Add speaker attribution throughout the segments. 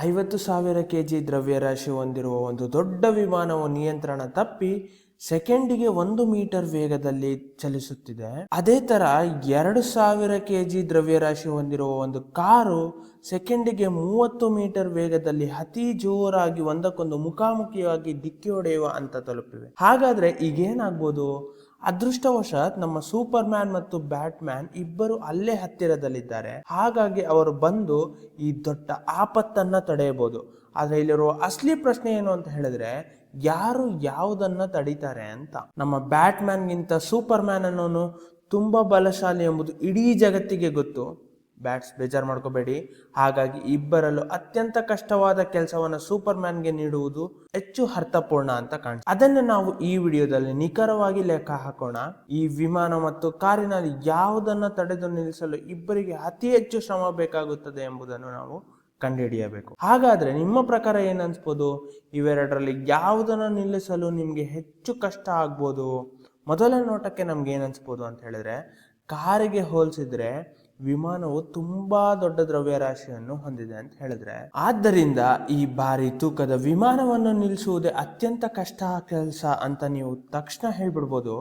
Speaker 1: 50,000 kg ದ್ರವ್ಯರಾಶಿ ಹೊಂದಿರುವ ಒಂದು ದೊಡ್ಡ ವಿಮಾನವು ನಿಯಂತ್ರಣ ತಪ್ಪಿ ಸೆಕೆಂಡಿಗೆ 1 ಮೀಟರ್ ವೇಗದಲ್ಲಿ ಚಲಿಸುತ್ತಿದೆ. ಅದೇ ತರ 2,000 kg ದ್ರವ್ಯರಾಶಿ ಹೊಂದಿರುವ ಒಂದು ಕಾರು ಸೆಕೆಂಡಿಗೆ 30 ಮೀಟರ್ ವೇಗದಲ್ಲಿ ಅತಿ ಜೋರಾಗಿ ಒಂದಕ್ಕೊಂದು ಮುಖಾಮುಖಿಯಾಗಿ ಡಿಕ್ಕಿ ಹೊಡೆಯುವ ಅಂತ ತಲುಪಿವೆ. ಹಾಗಾದ್ರೆ ಈಗೇನಾಗ್ಬೋದು? ಅದೃಷ್ಟವಶಾತ್ ನಮ್ಮ ಸೂಪರ್ ಮ್ಯಾನ್ ಮತ್ತು ಬ್ಯಾಟ್ ಮ್ಯಾನ್ ಇಬ್ಬರು ಅಲ್ಲೇ ಹತ್ತಿರದಲ್ಲಿದ್ದಾರೆ. ಹಾಗಾಗಿ ಅವರು ಬಂದು ಈ ದೊಡ್ಡ ಆಪತ್ತನ್ನ ತಡೆಯಬಹುದು. ಆದ್ರೆ ಇಲ್ಲಿರುವ ಅಸಲಿ ಪ್ರಶ್ನೆ ಏನು ಅಂತ ಹೇಳಿದ್ರೆ, ಯಾರು ಯಾವುದನ್ನ ತಡೀತಾರೆ ಅಂತ. ನಮ್ಮ ಬ್ಯಾಟ್ ಮ್ಯಾನ್ಗಿಂತ ಸೂಪರ್ ಮ್ಯಾನ್ ಅನ್ನೋನು ತುಂಬಾ ಬಲಶಾಲಿ ಎಂಬುದು ಇಡೀ ಜಗತ್ತಿಗೆ ಗೊತ್ತು. ಬ್ಯಾಟ್ಸ್ ಬೇಜಾರು ಮಾಡ್ಕೋಬೇಡಿ. ಹಾಗಾಗಿ ಇಬ್ಬರಲ್ಲೂ ಅತ್ಯಂತ ಕಷ್ಟವಾದ ಕೆಲಸವನ್ನ ಸೂಪರ್ ಮ್ಯಾನ್ಗೆ ನೀಡುವುದು ಹೆಚ್ಚು ಅರ್ಥಪೂರ್ಣ ಅಂತ ಕಾಣಿಸುತ್ತೆ. ಅದನ್ನು ನಾವು ಈ ವಿಡಿಯೋದಲ್ಲಿ ನಿಖರವಾಗಿ ಲೆಕ್ಕ ಹಾಕೋಣ. ಈ ವಿಮಾನ ಮತ್ತು ಕಾರಿನಲ್ಲಿ ಯಾವುದನ್ನ ತಡೆದು ನಿಲ್ಲಿಸಲು ಇಬ್ಬರಿಗೆ ಅತಿ ಹೆಚ್ಚು ಶ್ರಮ ಬೇಕಾಗುತ್ತದೆ ಎಂಬುದನ್ನು ನಾವು ಕಂಡುಹಿಡಿಯಬೇಕು. ಹಾಗಾದ್ರೆ ನಿಮ್ಮ ಪ್ರಕಾರ ಏನ್ ಅನ್ಸ್ಬೋದು? ಇವೆರಡರಲ್ಲಿ ಯಾವುದನ್ನು ನಿಲ್ಲಿಸಲು ನಿಮ್ಗೆ ಹೆಚ್ಚು ಕಷ್ಟ ಆಗ್ಬೋದು? ಮೊದಲ ನೋಟಕ್ಕೆ ನಮ್ಗೆ ಏನ್ ಅನ್ಸ್ಬೋದು ಅಂತ ಹೇಳಿದ್ರೆ, ಕಾರಿಗೆ ಹೋಲಿಸಿದ್ರೆ ವಿಮಾನವು ತುಂಬಾ ದೊಡ್ಡ ದ್ರವ್ಯರಾಶಿಯನ್ನು ಹೊಂದಿದೆ ಅಂತ ಹೇಳಿದ್ರೆ, ಆದ್ದರಿಂದ ಈ ಭಾರಿ ತೂಕದ ವಿಮಾನವನ್ನು ನಿಲ್ಲಿಸುವುದೇ ಅತ್ಯಂತ ಕಷ್ಟ ಕೆಲಸ ಅಂತ ನೀವು ತಕ್ಷಣ ಹೇಳ್ಬಿಡ್ಬೋದು.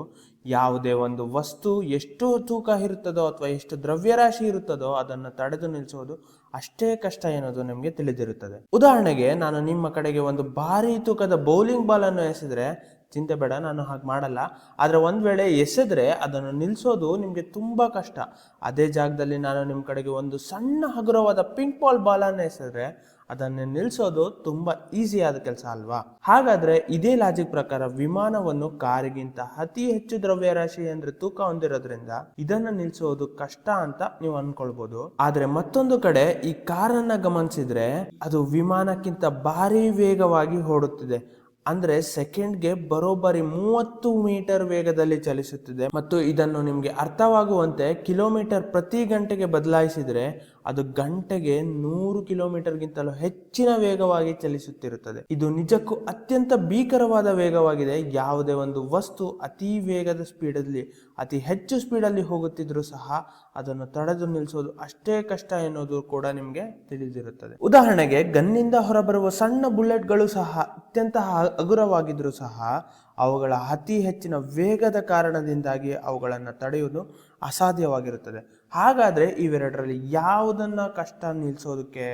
Speaker 1: ಯಾವುದೇ ಒಂದು ವಸ್ತು ಎಷ್ಟು ತೂಕ ಇರುತ್ತದೋ ಅಥವಾ ಎಷ್ಟು ದ್ರವ್ಯರಾಶಿ ಇರುತ್ತದೋ ಅದನ್ನು ತಡೆದು ನಿಲ್ಲಿಸುವುದು ಅಷ್ಟೇ ಕಷ್ಟ ಎನ್ನುವುದು ನಿಮಗೆ ತಿಳಿದಿರುತ್ತದೆ. ಉದಾಹರಣೆಗೆ, ನಾನು ನಿಮ್ಮ ಕಡೆಗೆ ಒಂದು ಭಾರಿ ತೂಕದ ಬೌಲಿಂಗ್ ಬಾಲ್ ಅನ್ನು ಎಸೆದ್ರೆ, ಚಿಂತೆ ಬೇಡ, ನಾನು ಹಾಗೆ ಮಾಡಲ್ಲ. ಆದರೆ ಒಂದು ವೇಳೆ ಎಸೆದ್ರೆ ಅದನ್ನು ನಿಲ್ಲಿಸೋದು ನಿಮಗೆ ತುಂಬಾ ಕಷ್ಟ. ಅದೇ ಜಾಗದಲ್ಲಿ ನಾನು ನಿಮ್ಮ ಕಡೆಗೆ ಒಂದು ಸಣ್ಣ ಹಗುರವಾದ ಪಿಂಕ್ ಬಾಲ್ ಅನ್ನು ಎಸೆದ್ರೆ ಅದನ್ನು ನಿಲ್ಲಿಸೋದು ತುಂಬಾ ಈಸಿ ಆದ ಕೆಲಸ ಅಲ್ವಾ? ಹಾಗಾದ್ರೆ ಇದೇ ಲಾಜಿಕ್ ಪ್ರಕಾರ ವಿಮಾನವನ್ನು ಕಾರಿಗಿಂತ ಅತಿ ಹೆಚ್ಚು ದ್ರವ್ಯರಾಶಿ ಅಂದ್ರೆ ತೂಕ ಹೊಂದಿರೋದ್ರಿಂದ ಇದನ್ನ ನಿಲ್ಲಿಸೋದು ಕಷ್ಟ ಅಂತ ನೀವು ಅನ್ಕೊಳ್ಬಹುದು. ಆದ್ರೆ ಮತ್ತೊಂದು ಕಡೆ ಈ ಕಾರನ್ನ ಗಮನಿಸಿದ್ರೆ ಅದು ವಿಮಾನಕ್ಕಿಂತ ಭಾರಿ ವೇಗವಾಗಿ ಓಡುತ್ತಿದೆ. ಅಂದ್ರೆ ಸೆಕೆಂಡ್ಗೆ ಬರೋಬ್ಬರಿ 30 ಮೀಟರ್ ವೇಗದಲ್ಲಿ ಚಲಿಸುತ್ತಿದೆ. ಮತ್ತು ಇದನ್ನು ನಿಮ್ಗೆ ಅರ್ಥವಾಗುವಂತೆ ಕಿಲೋಮೀಟರ್ ಪ್ರತಿ ಗಂಟೆಗೆ ಬದಲಾಯಿಸಿದ್ರೆ ಅದು ಗಂಟೆಗೆ 100 ಕಿಲೋಮೀಟರ್ಗಿಂತಲೂ ಹೆಚ್ಚಿನ ವೇಗವಾಗಿ ಚಲಿಸುತ್ತಿರುತ್ತದೆ. ಇದು ನಿಜಕ್ಕೂ ಅತ್ಯಂತ ಭೀಕರವಾದ ವೇಗವಾಗಿದೆ. ಯಾವುದೇ ಒಂದು ವಸ್ತು ಅತಿ ವೇಗದ ಸ್ಪೀಡಲ್ಲಿ, ಅತಿ ಹೆಚ್ಚು ಸ್ಪೀಡಲ್ಲಿ ಹೋಗುತ್ತಿದ್ರು ಸಹ ಅದನ್ನು ತಡೆದು ನಿಲ್ಲಿಸೋದು ಅಷ್ಟೇ ಕಷ್ಟ ಎನ್ನುವುದು ಕೂಡ ನಿಮ್ಗೆ ತಿಳಿದಿರುತ್ತದೆ. ಉದಾಹರಣೆಗೆ, ಗನ್ನಿಂದ ಹೊರಬರುವ ಸಣ್ಣ ಬುಲೆಟ್ಗಳು ಸಹ ಅತ್ಯಂತ ಹಗುರವಾಗಿದ್ರು ಸಹ ಅವುಗಳ ಅತಿ ಹೆಚ್ಚಿನ ವೇಗದ ಕಾರಣದಿಂದಾಗಿ ಅವುಗಳನ್ನು ತಡೆಯುವುದು ಅಸಾಧ್ಯವಾಗಿರುತ್ತದೆ. ಹಾಗಾದ್ರೆ ಇವೆರಡರಲ್ಲಿ ಯಾವುದನ್ನ ಕಷ್ಟ ನಿಲ್ಲಿಸೋದಕ್ಕೆ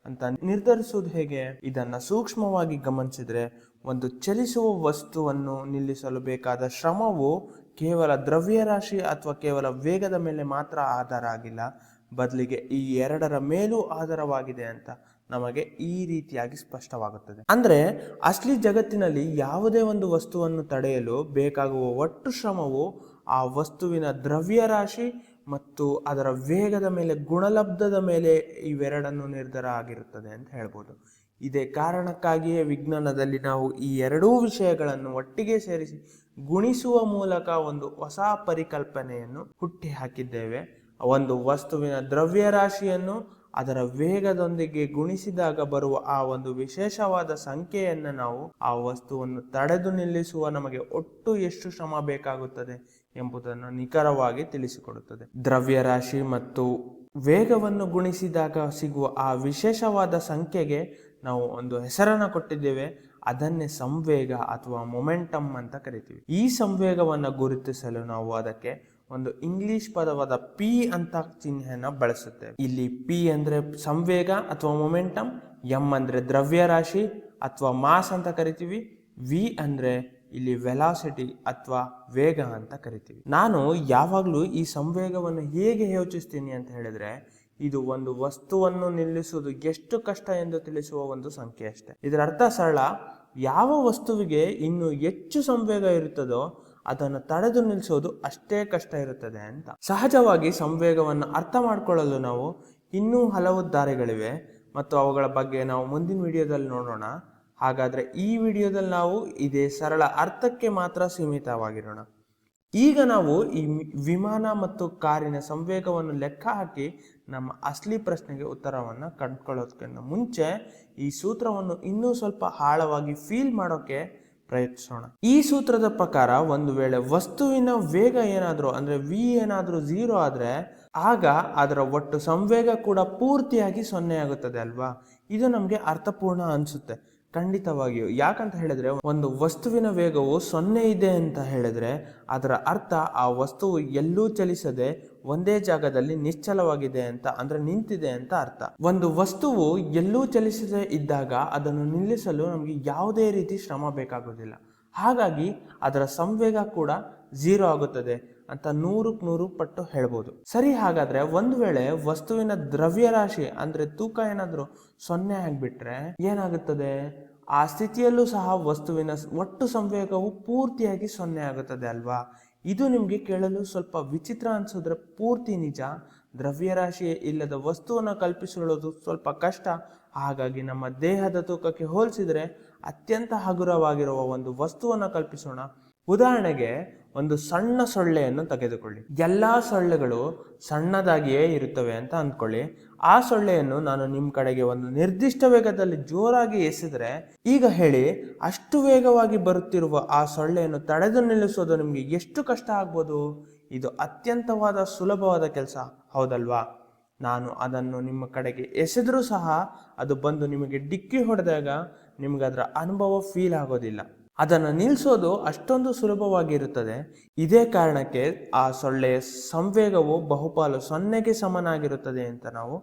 Speaker 1: ಅಂತ ನಿರ್ಧರಿಸುವುದು ಹೇಗೆ? ಇದನ್ನ ಸೂಕ್ಷ್ಮವಾಗಿ ಗಮನಿಸಿದ್ರೆ ಒಂದು ಚಲಿಸುವ ವಸ್ತುವನ್ನು ನಿಲ್ಲಿಸಲು ಬೇಕಾದ ಶ್ರಮವು ಕೇವಲ ದ್ರವ್ಯರಾಶಿ ಅಥವಾ ಕೇವಲ ವೇಗದ ಮೇಲೆ ಮಾತ್ರ ಆಧಾರ ಆಗಿಲ್ಲ, ಬದಲಿಗೆ ಈ ಎರಡರ ಮೇಲೂ ಆಧಾರವಾಗಿದೆ ಅಂತ ನಮಗೆ ಈ ರೀತಿಯಾಗಿ ಸ್ಪಷ್ಟವಾಗುತ್ತದೆ. ಅಂದ್ರೆ ಅಸಲಿ ಜಗತ್ತಿನಲ್ಲಿ ಯಾವುದೇ ಒಂದು ವಸ್ತುವನ್ನು ತಡೆಯಲು ಬೇಕಾಗುವ ಒಟ್ಟು ಶ್ರಮವು ಆ ವಸ್ತುವಿನ ದ್ರವ್ಯರಾಶಿ ಮತ್ತು ಅದರ ವೇಗದ ಮೇಲೆ, ಗುಣಲಬ್ಧದ ಮೇಲೆ ಇವೆರಡನ್ನು ನಿರ್ಧಾರ ಆಗಿರುತ್ತದೆ ಅಂತ ಹೇಳ್ಬೋದು. ಇದೇ ಕಾರಣಕ್ಕಾಗಿಯೇ ವಿಜ್ಞಾನದಲ್ಲಿ ನಾವು ಈ ಎರಡೂ ವಿಷಯಗಳನ್ನು ಒಟ್ಟಿಗೆ ಸೇರಿಸಿ ಗುಣಿಸುವ ಮೂಲಕ ಒಂದು ಹೊಸ ಪರಿಕಲ್ಪನೆಯನ್ನು ಹುಟ್ಟಿ ಹಾಕಿದ್ದೇವೆ. ಒಂದು ವಸ್ತುವಿನ ದ್ರವ್ಯರಾಶಿಯನ್ನು ಅದರ ವೇಗದೊಂದಿಗೆ ಗುಣಿಸಿದಾಗ ಬರುವ ಆ ಒಂದು ವಿಶೇಷವಾದ ಸಂಖ್ಯೆಯನ್ನು ನಾವು ಆ ವಸ್ತುವನ್ನು ತಡೆದು ನಿಲ್ಲಿಸುವ ನಮಗೆ ಒಟ್ಟು ಎಷ್ಟು ಶ್ರಮ ಬೇಕಾಗುತ್ತದೆ ಎಂಬುದನ್ನು ನಿಖರವಾಗಿ ತಿಳಿಸಿಕೊಡುತ್ತದೆ. ದ್ರವ್ಯರಾಶಿ ಮತ್ತು ವೇಗವನ್ನು ಗುಣಿಸಿದಾಗ ಸಿಗುವ ಆ ವಿಶೇಷವಾದ ಸಂಖ್ಯೆಗೆ ನಾವು ಒಂದು ಹೆಸರನ್ನ ಕೊಟ್ಟಿದ್ದೇವೆ. ಅದನ್ನೇ ಸಂವೇಗ ಅಥವಾ ಮೊಮೆಂಟಮ್ ಅಂತ ಕರಿತೀವಿ. ಈ ಸಂವೇಗವನ್ನು ಗುರುತಿಸಲು ನಾವು ಅದಕ್ಕೆ ಒಂದು ಇಂಗ್ಲಿಷ್ ಪದವಾದ ಪಿ ಅಂತ ಚಿಹ್ನೆಯನ್ನ ಬಳಸುತ್ತೇವೆ. ಇಲ್ಲಿ ಪಿ ಅಂದ್ರೆ ಸಂವೇಗ ಅಥವಾ ಮೊಮೆಂಟಮ್, ಎಂ ಅಂದ್ರೆ ದ್ರವ್ಯರಾಶಿ ಅಥವಾ ಮಾಸ್ ಅಂತ ಕರಿತೀವಿ, ವಿ ಅಂದ್ರೆ ಇಲ್ಲಿ ವೆಲಾಸಿಟಿ ಅಥವಾ ವೇಗ ಅಂತ ಕರಿತೀವಿ. ನಾನು ಯಾವಾಗಲೂ ಈ ಸಂವೇಗವನ್ನು ಹೇಗೆ ಯೋಚಿಸ್ತೀನಿ ಅಂತ ಹೇಳಿದ್ರೆ, ಇದು ಒಂದು ವಸ್ತುವನ್ನು ನಿಲ್ಲಿಸುವುದು ಎಷ್ಟು ಕಷ್ಟ ಎಂದು ತಿಳಿಸುವ ಒಂದು ಸಂಖ್ಯೆ ಅಷ್ಟೇ. ಇದರ ಅರ್ಥ ಸರಳ, ಯಾವ ವಸ್ತುವಿಗೆ ಇನ್ನು ಹೆಚ್ಚು ಸಂವೇಗ ಇರುತ್ತದೋ ಅದನ್ನು ತಡೆದು ನಿಲ್ಲಿಸೋದು ಅಷ್ಟೇ ಕಷ್ಟ ಇರುತ್ತದೆ ಅಂತ. ಸಹಜವಾಗಿ ಸಂವೇಗವನ್ನು ಅರ್ಥ ಮಾಡಿಕೊಳ್ಳಲು ನಾವು ಇನ್ನೂ ಹಲವು ದಾರಿಗಳಿವೆ ಮತ್ತು ಅವುಗಳ ಬಗ್ಗೆ ನಾವು ಮುಂದಿನ ವಿಡಿಯೋದಲ್ಲಿ ನೋಡೋಣ. ಹಾಗಾದ್ರೆ ಈ ವಿಡಿಯೋದಲ್ಲಿ ನಾವು ಇದೇ ಸರಳ ಅರ್ಥಕ್ಕೆ ಮಾತ್ರ ಸೀಮಿತವಾಗಿರೋಣ. ಈಗ ನಾವು ಈ ವಿಮಾನ ಮತ್ತು ಕಾರಿನ ಸಂವೇಗವನ್ನು ಲೆಕ್ಕ ಹಾಕಿ ನಮ್ಮ ಅಸಲಿ ಪ್ರಶ್ನೆಗೆ ಉತ್ತರವನ್ನು ಕಂಡುಕೊಳ್ಳೋದಕ್ಕಿಂತ ಮುಂಚೆ ಈ ಸೂತ್ರವನ್ನು ಇನ್ನೂ ಸ್ವಲ್ಪ ಆಳವಾಗಿ ಫೀಲ್ ಮಾಡೋಕೆ ಪ್ರಯತ್ನಿಸೋಣ. ಈ ಸೂತ್ರದ ಪ್ರಕಾರ ಒಂದು ವೇಳೆ ವಸ್ತುವಿನ ವೇಗ ಏನಾದರೂ ಅಂದ್ರೆ ವಿ ಏನಾದರೂ 0 ಆದ್ರೆ ಆಗ ಅದರ ಒಟ್ಟು ಸಂವೇಗ ಕೂಡ ಪೂರ್ತಿಯಾಗಿ 0 ಆಗುತ್ತದೆ ಅಲ್ವಾ? ಇದು ನಮಗೆ ಅರ್ಥಪೂರ್ಣ ಅನಿಸುತ್ತೆ ಖಂಡಿತವಾಗಿಯೂ. ಯಾಕಂತ ಹೇಳಿದ್ರೆ ಒಂದು ವಸ್ತುವಿನ ವೇಗವು 0 ಇದೆ ಅಂತ ಹೇಳಿದ್ರೆ ಅದರ ಅರ್ಥ ಆ ವಸ್ತುವು ಎಲ್ಲೂ ಚಲಿಸದೆ ಒಂದೇ ಜಾಗದಲ್ಲಿ ನಿಶ್ಚಲವಾಗಿದೆ ಅಂತ, ಅಂದ್ರೆ ನಿಂತಿದೆ ಅಂತ ಅರ್ಥ. ಒಂದು ವಸ್ತುವು ಎಲ್ಲೂ ಚಲಿಸದೆ ಇದ್ದಾಗ ಅದನ್ನು ನಿಲ್ಲಿಸಲು ನಮಗೆ ಯಾವುದೇ ರೀತಿ ಶ್ರಮ ಬೇಕಾಗೋದಿಲ್ಲ. ಹಾಗಾಗಿ ಅದರ ಸಂವೇಗ ಕೂಡ 0 ಆಗುತ್ತದೆ ಅಂತ 100ಕ್ಕೆ 100 ಪಟ್ಟು ಹೇಳ್ಬೋದು. ಸರಿ, ಹಾಗಾದ್ರೆ ಒಂದು ವೇಳೆ ವಸ್ತುವಿನ ದ್ರವ್ಯರಾಶಿ ಅಂದ್ರೆ ತೂಕ ಏನಾದರೂ 0 ಆಗಿಬಿಟ್ರೆ ಏನಾಗುತ್ತದೆ? ಆ ಸ್ಥಿತಿಯಲ್ಲೂ ಸಹ ವಸ್ತುವಿನ ಒಟ್ಟು ಸಂವೇಗವು ಪೂರ್ತಿಯಾಗಿ 0 ಆಗುತ್ತದೆ ಅಲ್ವಾ? ಇದು ನಿಮಗೆ ಕೇಳಲು ಸ್ವಲ್ಪ ವಿಚಿತ್ರ ಅನ್ಸಿದ್ರೆ ಪೂರ್ತಿ ನಿಜ. ದ್ರವ್ಯರಾಶಿ ಇಲ್ಲದ ವಸ್ತುವನ್ನು ಕಲ್ಪಿಸಿಕೊಳ್ಳೋದು ಸ್ವಲ್ಪ ಕಷ್ಟ. ಹಾಗಾಗಿ ನಮ್ಮ ದೇಹದ ತೂಕಕ್ಕೆ ಹೋಲಿಸಿದ್ರೆ ಅತ್ಯಂತ ಹಗುರವಾಗಿರುವ ಒಂದು ವಸ್ತುವನ್ನು ಕಲ್ಪಿಸೋಣ. ಉದಾಹರಣೆಗೆ ಒಂದು ಸಣ್ಣ ಸೊಳ್ಳೆಯನ್ನು ತೆಗೆದುಕೊಳ್ಳಿ. ಎಲ್ಲಾ ಸೊಳ್ಳೆಗಳು ಸಣ್ಣದಾಗಿಯೇ ಇರುತ್ತವೆ ಅಂತ ಅಂದ್ಕೊಳ್ಳಿ. ಆ ಸೊಳ್ಳೆಯನ್ನು ನಾನು ನಿಮ್ಮ ಕಡೆಗೆ ಒಂದು ನಿರ್ದಿಷ್ಟ ವೇಗದಲ್ಲಿ ಜೋರಾಗಿ ಎಸೆದ್ರೆ, ಈಗ ಹೇಳಿ, ಅಷ್ಟು ವೇಗವಾಗಿ ಬರುತ್ತಿರುವ ಆ ಸೊಳ್ಳೆಯನ್ನು ತಡೆದು ನಿಲ್ಲಿಸೋದು ನಿಮಗೆ ಎಷ್ಟು ಕಷ್ಟ ಆಗ್ಬೋದು? ಇದು ಅತ್ಯಂತವಾದ ಸುಲಭವಾದ ಕೆಲಸ, ಹೌದಲ್ವಾ? ನಾನು ಅದನ್ನು ನಿಮ್ಮ ಕಡೆಗೆ ಎಸೆದ್ರೂ ಸಹ ಅದು ಬಂದು ನಿಮಗೆ ಡಿಕ್ಕಿ ಹೊಡೆದಾಗ ನಿಮ್ಗೆ ಅದರ ಅನುಭವ ಫೀಲ್ ಆಗೋದಿಲ್ಲ. ಅದನ್ನು ನಿಲ್ಲಿಸೋದು ಅಷ್ಟೊಂದು ಸುಲಭವಾಗಿರುತ್ತದೆ. ಇದೇ ಕಾರಣಕ್ಕೆ ಆ ಸೊಳ್ಳೆಯ ಸಂವೇಗವು ಬಹುಪಾಲು 0ಗೆ ಸಮನಾಗಿರುತ್ತದೆ ಅಂತ ನಾವು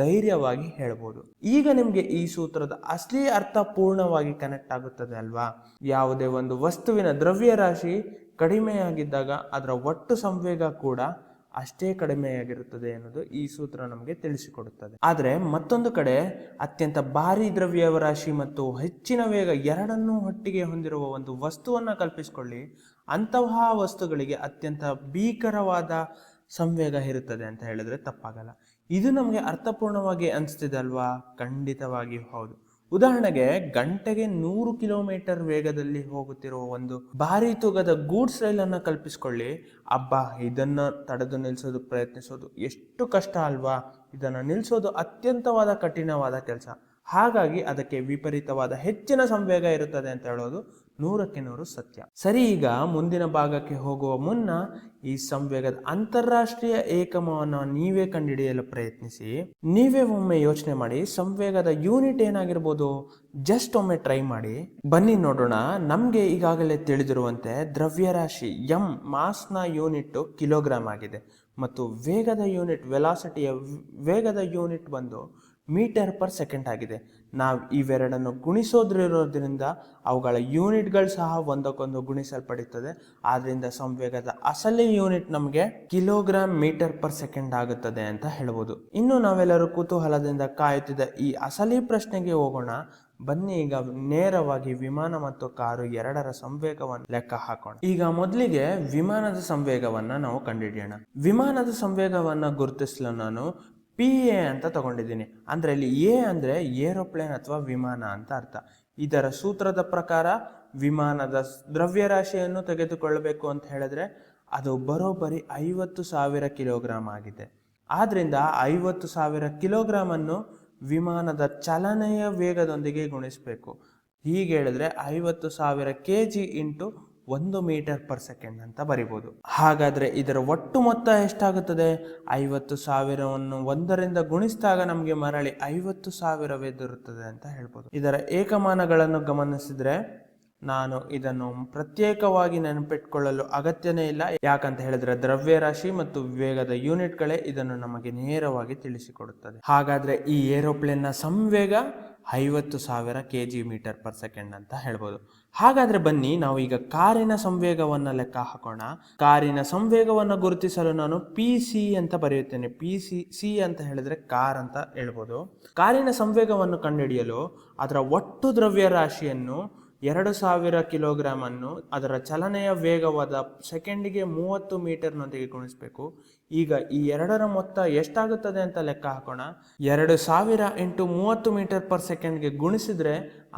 Speaker 1: ಧೈರ್ಯವಾಗಿ ಹೇಳ್ಬೋದು. ಈಗ ನಿಮಗೆ ಈ ಸೂತ್ರದ ಅಸಲಿ ಅರ್ಥ ಪೂರ್ಣವಾಗಿ ಕನೆಕ್ಟ್ ಆಗುತ್ತದೆ ಅಲ್ವಾ? ಯಾವುದೇ ಒಂದು ವಸ್ತುವಿನ ದ್ರವ್ಯರಾಶಿ ಕಡಿಮೆಯಾಗಿದ್ದಾಗ ಅದರ ಒಟ್ಟು ಸಂವೇಗ ಕೂಡ ಅಷ್ಟೇ ಕಡಿಮೆಯಾಗಿರುತ್ತದೆ ಅನ್ನೋದು ಈ ಸೂತ್ರ ನಮಗೆ ತಿಳಿಸಿಕೊಡುತ್ತದೆ. ಆದರೆ ಮತ್ತೊಂದು ಕಡೆ ಅತ್ಯಂತ ಭಾರಿ ದ್ರವ್ಯರಾಶಿ ಮತ್ತು ಹೆಚ್ಚಿನ ವೇಗ ಎರಡನ್ನೂ ಒಟ್ಟಿಗೆ ಹೊಂದಿರುವ ಒಂದು ವಸ್ತುವನ್ನು ಕಲ್ಪಿಸಿಕೊಳ್ಳಿ. ಅಂತಹ ವಸ್ತುಗಳಿಗೆ ಅತ್ಯಂತ ಭೀಕರವಾದ ಸಂವೇಗ ಇರುತ್ತದೆ ಅಂತ ಹೇಳಿದ್ರೆ ತಪ್ಪಾಗಲ್ಲ. ಇದು ನಮಗೆ ಅರ್ಥಪೂರ್ಣವಾಗಿ ಅನಿಸ್ತಿದೆ ಅಲ್ವಾ? ಖಂಡಿತವಾಗಿಯೂ ಹೌದು. ಉದಾಹರಣೆಗೆ ಗಂಟೆಗೆ 100 ಕಿಲೋಮೀಟರ್ ವೇಗದಲ್ಲಿ ಹೋಗುತ್ತಿರುವ ಒಂದು ಭಾರಿ ತೂಗದ ಗೂಡ್ಸ್ ರೈಲನ್ನು ಕಲ್ಪಿಸ್ಕೊಳ್ಳಿ. ಅಬ್ಬಾ, ಇದನ್ನು ತಡೆದು ನಿಲ್ಲಿಸೋದು ಪ್ರಯತ್ನಿಸೋದು ಎಷ್ಟು ಕಷ್ಟ ಅಲ್ವಾ? ಇದನ್ನು ನಿಲ್ಲಿಸೋದು ಅತ್ಯಂತವಾದ ಕಠಿಣವಾದ ಕೆಲಸ. ಹಾಗಾಗಿ ಅದಕ್ಕೆ ವಿಪರೀತವಾದ ಹೆಚ್ಚಿನ ಸಂವೇಗ ಇರುತ್ತದೆ ಅಂತ ಹೇಳೋದು 100ಕ್ಕೆ 100 ಸತ್ಯ. ಸರಿ, ಈಗ ಮುಂದಿನ ಭಾಗಕ್ಕೆ ಹೋಗುವ ಮುನ್ನ ಈ ಸಂವೇಗದ ಅಂತಾರಾಷ್ಟ್ರೀಯ ಏಕಮವನ್ನು ನೀವೇ ಕಂಡುಹಿಡಿಯಲು ಪ್ರಯತ್ನಿಸಿ. ನೀವೇ ಒಮ್ಮೆ ಯೋಚನೆ ಮಾಡಿ, ಸಂವೇಗದ ಯೂನಿಟ್ ಏನಾಗಿರ್ಬೋದು? ಜಸ್ಟ್ ಒಮ್ಮೆ ಟ್ರೈ ಮಾಡಿ. ಬನ್ನಿ ನೋಡೋಣ. ನಮ್ಗೆ ಈಗಾಗಲೇ ತಿಳಿದಿರುವಂತೆ ದ್ರವ್ಯರಾಶಿ m ಮಾಸ್ನ ಯೂನಿಟ್ ಕಿಲೋಗ್ರಾಮ್ ಆಗಿದೆ ಮತ್ತು ವೇಗದ ಯೂನಿಟ್ ವೆಲಾಸಿಟಿಯ ವೇಗದ ಯೂನಿಟ್ ಬಂದು ಮೀಟರ್ ಪರ್ ಸೆಕೆಂಡ್ ಆಗಿದೆ. ನಾವು ಇವೆರಡನ್ನು ಗುಣಿಸೋದ್ರಿರೋದ್ರಿಂದ ಅವುಗಳ ಯೂನಿಟ್ಗಳು ಸಹ ಒಂದಕ್ಕೊಂದು ಗುಣಿಸಲ್ಪಡುತ್ತದೆ. ಆದ್ರಿಂದ ಸಂವೇಗದ ಅಸಲಿ ಯೂನಿಟ್ ನಮಗೆ ಕಿಲೋಗ್ರಾಮ್ ಮೀಟರ್ ಪರ್ ಸೆಕೆಂಡ್ ಆಗುತ್ತದೆ ಅಂತ ಹೇಳ್ಬೋದು. ಇನ್ನು ನಾವೆಲ್ಲರೂ ಕುತೂಹಲದಿಂದ ಕಾಯುತ್ತಿದ್ದ ಈ ಅಸಲಿ ಪ್ರಶ್ನೆಗೆ ಹೋಗೋಣ. ಬನ್ನಿ, ಈಗ ನೇರವಾಗಿ ವಿಮಾನ ಮತ್ತು ಕಾರು ಎರಡರ ಸಂವೇಗವನ್ನು ಲೆಕ್ಕ ಹಾಕೋಣ. ಈಗ ಮೊದಲಿಗೆ ವಿಮಾನದ ಸಂವೇಗವನ್ನ ನಾವು ಕಂಡುಹಿಡಿಯೋಣ. ವಿಮಾನದ ಸಂವೇಗವನ್ನ ಗುರುತಿಸಲು ನಾನು PA ಅಂತ ತಗೊಂಡಿದ್ದೀನಿ. ಅಂದ್ರೆ ಇಲ್ಲಿ A ಅಂದ್ರೆ ಏರೋಪ್ಲೇನ್ ಅಥವಾ ವಿಮಾನ ಅಂತ ಅರ್ಥ. ಇದರ ಸೂತ್ರದ ಪ್ರಕಾರ ವಿಮಾನದ ದ್ರವ್ಯರಾಶಿಯನ್ನು ತೆಗೆದುಕೊಳ್ಳಬೇಕು ಅಂತ ಹೇಳಿದ್ರೆ ಅದು ಬರೋಬ್ಬರಿ 50,000 ಕಿಲೋಗ್ರಾಮ್ ಆಗಿದೆ. ಆದ್ರಿಂದ 50,000 ಕಿಲೋಗ್ರಾಮ್ ಅನ್ನು ವಿಮಾನದ ಚಲನೆಯ ವೇಗದೊಂದಿಗೆ ಗುಣಿಸಬೇಕು. ಹೀಗೆ ಹೇಳಿದ್ರೆ 50,000 kg into 1 metre per second ಅಂತ ಬರಿಬೋದು. ಹಾಗಾದ್ರೆ ಇದರ ಒಟ್ಟು ಮೊತ್ತ ಎಷ್ಟಾಗುತ್ತದೆ? 50,000ವನ್ನು 1ರಿಂದ ಗುಣಿಸಿದಾಗ ನಮಗೆ ಮರಳಿ 50,000 ದೊರೆಯುತ್ತದೆ ಅಂತ ಹೇಳ್ಬೋದು. ಇದರ ಏಕಮಾನಗಳನ್ನು ಗಮನಿಸಿದ್ರೆ ನಾನು ಇದನ್ನು ಪ್ರತ್ಯೇಕವಾಗಿ ನೆನಪಿಟ್ಕೊಳ್ಳಲು ಅಗತ್ಯನೇ ಇಲ್ಲ. ಯಾಕಂತ ಹೇಳಿದ್ರೆ ದ್ರವ್ಯರಾಶಿ ಮತ್ತು ವೇಗದ ಯೂನಿಟ್ಗಳೇ ಇದನ್ನು ನಮಗೆ ನೇರವಾಗಿ ತಿಳಿಸಿಕೊಡುತ್ತದೆ. ಹಾಗಾದ್ರೆ ಈ ಏರೋಪ್ಲೇನ್ ನ ಸಂವೇಗ 50,000 kg ಮೀಟರ್ ಪರ್ ಸೆಕೆಂಡ್ ಅಂತ ಹೇಳ್ಬೋದು. ಹಾಗಾದ್ರೆ ಬನ್ನಿ ನಾವು ಈಗ ಕಾರಿನ ಸಂವೇಗವನ್ನ ಲೆಕ್ಕ ಹಾಕೋಣ. ಕಾರಿನ ಸಂವೇಗವನ್ನು ಗುರುತಿಸಲು ನಾನು PC ಅಂತ ಬರೆಯುತ್ತೇನೆ. ಸಿ ಅಂತ ಹೇಳಿದ್ರೆ ಕಾರ್ ಅಂತ ಹೇಳ್ಬೋದು. ಕಾರಿನ ಸಂವೇಗವನ್ನು ಕಂಡುಹಿಡಿಯಲು ಅದರ ಒಟ್ಟು ದ್ರವ್ಯರಾಶಿಯನ್ನು 2,000 ಕಿಲೋಗ್ರಾಮ್ ಅನ್ನು ಅದರ ಚಲನೆಯ ವೇಗವಾದ ಸೆಕೆಂಡಿಗೆ 30 ಮೀಟರ್ನೊಂದಿಗೆ ಗುಣಿಸಬೇಕು. ಈಗ ಈ ಎರಡರ ಮೊತ್ತ ಎಷ್ಟಾಗುತ್ತದೆ ಅಂತ ಲೆಕ್ಕ ಹಾಕೋಣ. 2,000 ಇಂಟು 30 ಮೀಟರ್ ಪರ್ ಸೆಕೆಂಡ್ಗೆ ಗುಣಿಸಿದ್ರೆ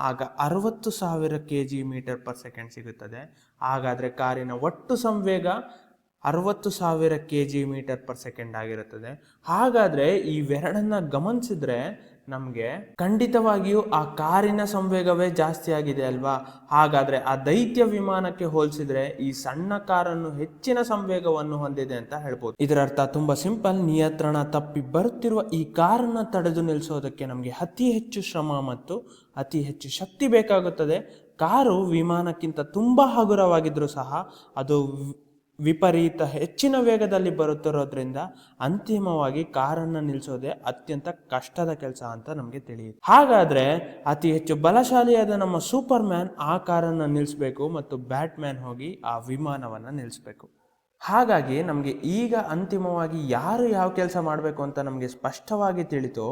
Speaker 1: ಆಗ 60,000 kg ಮೀಟರ್ ಪರ್ ಸೆಕೆಂಡ್ ಸಿಗುತ್ತದೆ. ಹಾಗಾದ್ರೆ ಕಾರಿನ ಒಟ್ಟು ಸಂವೇಗ 60,000 kg ಮೀಟರ್ ಪರ್ ಸೆಕೆಂಡ್ ಆಗಿರುತ್ತದೆ. ಹಾಗಾದ್ರೆ ಇವೆರಡನ್ನ ಗಮನಿಸಿದ್ರೆ ನಮ್ಗೆ ಖಂಡಿತವಾಗಿಯೂ ಆ ಕಾರಿನ ಸಂವೇಗವೇ ಜಾಸ್ತಿ ಆಗಿದೆ ಅಲ್ವಾ. ಹಾಗಾದ್ರೆ ಆ ದೈತ್ಯ ವಿಮಾನಕ್ಕೆ ಹೋಲಿಸಿದ್ರೆ ಈ ಸಣ್ಣ ಕಾರನ್ನು ಹೆಚ್ಚಿನ ಸಂವೇಗವನ್ನು ಹೊಂದಿದೆ ಅಂತ ಹೇಳ್ಬೋದು. ಇದರ ಅರ್ಥ ತುಂಬಾ ಸಿಂಪಲ್. ನಿಯಂತ್ರಣ ತಪ್ಪಿ ಬರುತ್ತಿರುವ ಈ ಕಾರನ್ನ ತಡೆದು ನಿಲ್ಲಿಸೋದಕ್ಕೆ ನಮ್ಗೆ ಅತಿ ಹೆಚ್ಚು ಶ್ರಮ ಮತ್ತು ಅತಿ ಹೆಚ್ಚು ಶಕ್ತಿ ಬೇಕಾಗುತ್ತದೆ. ಕಾರು ವಿಮಾನಕ್ಕಿಂತ ತುಂಬಾ ಹಗುರವಾಗಿದ್ರೂ ಸಹ ಅದು ವಿಪರೀತ ಹೆಚ್ಚಿನ ವೇಗದಲ್ಲಿ ಬರುತ್ತಿರೋದ್ರಿಂದ ಅಂತಿಮವಾಗಿ ಕಾರನ್ನು ನಿಲ್ಲಿಸೋದೇ ಅತ್ಯಂತ ಕಷ್ಟದ ಕೆಲಸ ಅಂತ ನಮಗೆ ತಿಳಿಯುತ್ತೆ. ಹಾಗಾದ್ರೆ ಅತಿ ಹೆಚ್ಚು ಬಲಶಾಲಿಯಾದ ನಮ್ಮ ಸೂಪರ್ ಮ್ಯಾನ್ ಆ ಕಾರನ್ನು ನಿಲ್ಲಿಸಬೇಕು ಮತ್ತು ಬ್ಯಾಟ್ಮ್ಯಾನ್ ಹೋಗಿ ಆ ವಿಮಾನವನ್ನು ನಿಲ್ಲಿಸಬೇಕು. ಹಾಗಾಗಿ ನಮಗೆ ಈಗ ಅಂತಿಮವಾಗಿ ಯಾರು ಯಾವ ಕೆಲಸ ಮಾಡಬೇಕು ಅಂತ ನಮಗೆ ಸ್ಪಷ್ಟವಾಗಿ ತಿಳಿತು.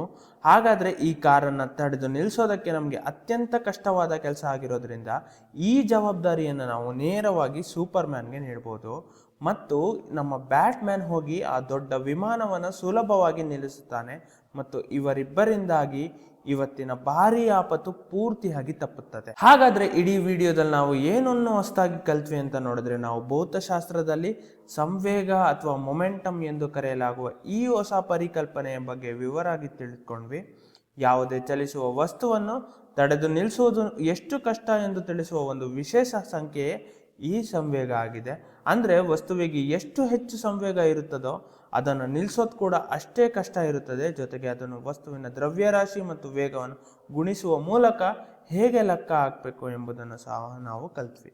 Speaker 1: ಹಾಗಾದರೆ ಈ ಕಾರನ್ನು ತಡೆದು ನಿಲ್ಲಿಸೋದಕ್ಕೆ ನಮಗೆ ಅತ್ಯಂತ ಕಷ್ಟವಾದ ಕೆಲಸ ಆಗಿರೋದ್ರಿಂದ ಈ ಜವಾಬ್ದಾರಿಯನ್ನು ನಾವು ನೇರವಾಗಿ ಸೂಪರ್ ಮ್ಯಾನ್ಗೆ ನೀಡ್ಬೋದು ಮತ್ತು ನಮ್ಮ ಬ್ಯಾಟ್ಮ್ಯಾನ್ ಹೋಗಿ ಆ ದೊಡ್ಡ ವಿಮಾನವನ್ನು ಸುಲಭವಾಗಿ ನಿಲ್ಲಿಸುತ್ತಾನೆ ಮತ್ತು ಇವರಿಬ್ಬರಿಂದಾಗಿ ಇವತ್ತಿನ ಭಾರೀ ಆಪತ್ತು ಪೂರ್ತಿಯಾಗಿ ತಪ್ಪುತ್ತದೆ. ಹಾಗಾದ್ರೆ ಇಡೀ ವಿಡಿಯೋದಲ್ಲಿ ನಾವು ಏನನ್ನು ಹೊಸದಾಗಿ ಕಲ್ತ್ವಿ ಅಂತ ನೋಡಿದ್ರೆ, ನಾವು ಭೌತಶಾಸ್ತ್ರದಲ್ಲಿ ಸಂವೇಗ ಅಥವಾ ಮೊಮೆಂಟಮ್ ಎಂದು ಕರೆಯಲಾಗುವ ಈ ಹೊಸ ಪರಿಕಲ್ಪನೆಯ ಬಗ್ಗೆ ವಿವರವಾಗಿ ತಿಳಿದುಕೊಂಡ್ವಿ. ಯಾವುದೇ ಚಲಿಸುವ ವಸ್ತುವನ್ನು ತಡೆದು ನಿಲ್ಲಿಸುವುದು ಎಷ್ಟು ಕಷ್ಟ ಎಂದು ತಿಳಿಸುವ ಒಂದು ವಿಶೇಷ ಸಂಖ್ಯೆಯೇ ಈ ಸಂವೇಗ ಆಗಿದೆ. ಅಂದರೆ ವಸ್ತುವಿಗೆ ಎಷ್ಟು ಹೆಚ್ಚು ಸಂವೇಗ ಇರುತ್ತದೋ ಅದನ್ನು ನಿಲ್ಲಿಸೋದು ಕೂಡ ಅಷ್ಟೇ ಕಷ್ಟ ಇರುತ್ತದೆ. ಜೊತೆಗೆ ಅದನ್ನು ವಸ್ತುವಿನ ದ್ರವ್ಯರಾಶಿ ಮತ್ತು ವೇಗವನ್ನು ಗುಣಿಸುವ ಮೂಲಕ ಹೇಗೆ ಲೆಕ್ಕ ಹಾಕಬೇಕು ಎಂಬುದನ್ನು ಸಹ ನಾವು ಕಲ್ತ್ವಿ.